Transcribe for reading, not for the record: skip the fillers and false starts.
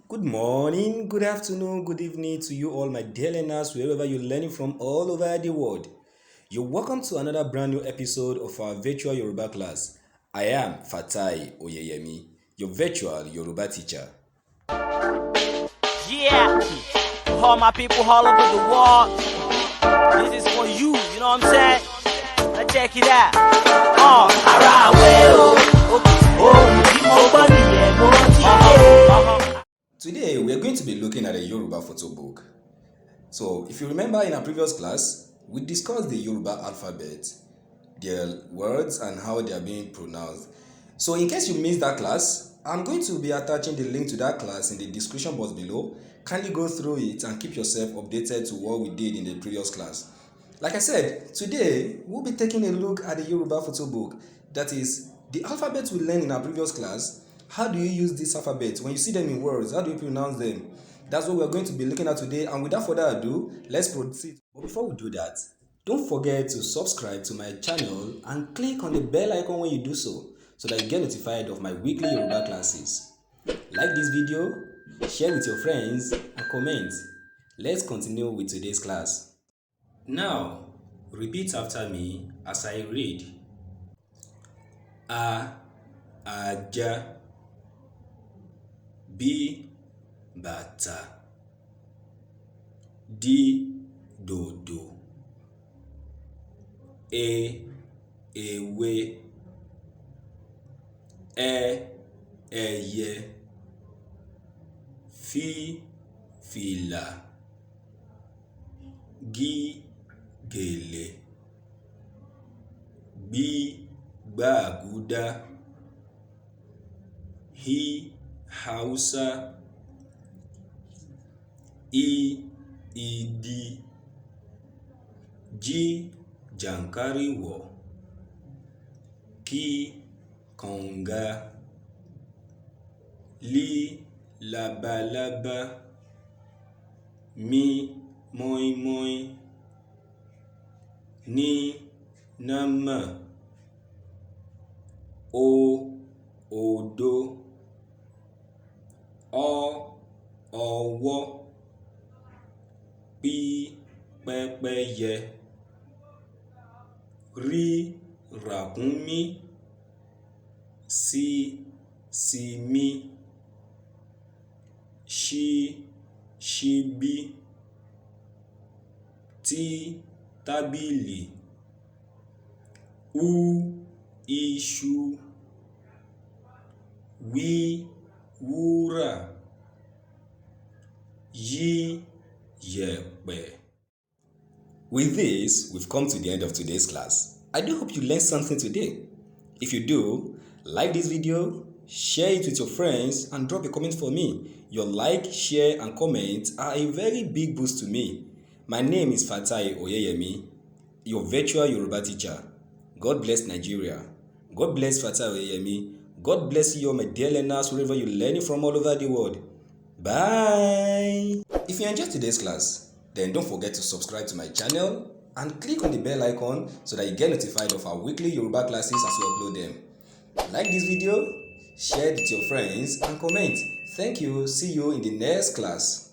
Good morning, good afternoon, good evening to you all, my dear learners, wherever you're learning from all over the world. You're welcome to another brand new episode of our virtual Yoruba class. I am Fatai Oyeyemi, your virtual Yoruba teacher. Yeah, all my people all over the world. This is for you, you know what I'm saying? Let's check it out. Today, we're going to be looking at a Yoruba photo book. So, if you remember in our previous class, we discussed the Yoruba alphabet, their words and how they are being pronounced. So, in case you missed that class, I'm going to be attaching the link to that class in the description box below. Kindly go through it and keep yourself updated to what we did in the previous class. Like I said, today we'll be taking a look at the Yoruba photo book. That is, the alphabet we learned in our previous class. How do you use this alphabet? When you see them in words, how do you pronounce them? That's what we're going to be looking at today. And without further ado, let's proceed. But before we do that, don't forget to subscribe to my channel and click on the bell icon when you do so that you get notified of my weekly Yoruba classes. Like this video, share with your friends, and comment. Let's continue with today's class. Now, repeat after me as I read. Ajá. B, bàtà. D, dòdò. Ewé. Ẹyẹ. Fìlà. Gèlè. Gbàgúdá. Hausa. Igi. Jankariwo. Kànga. Labalaba. Moi-Moi. Nama. Odò. Ọwọ́. Pẹ́pẹ́yẹ. Ràkúnmí. Simi. Ṣíbí. Tábìlì. Iṣu. Wúrà. Yẹ̀pẹ̀. With this, we've come to the end of today's class. I do hope you learned something today. If you do, like this video, share it with your friends, and drop a comment for me. Your like, share, and comment are a very big boost to me. My name is Fatai Oyeyemi, your virtual Yoruba teacher. God bless Nigeria. God bless Fatai Oyeyemi. God bless you, my dear learners, wherever you're learning from all over the world. Bye! If you enjoyed today's class, then don't forget to subscribe to my channel and click on the bell icon so that you get notified of our weekly Yoruba classes as we upload them. Like this video, share it with your friends, and comment. Thank you. See you in the next class.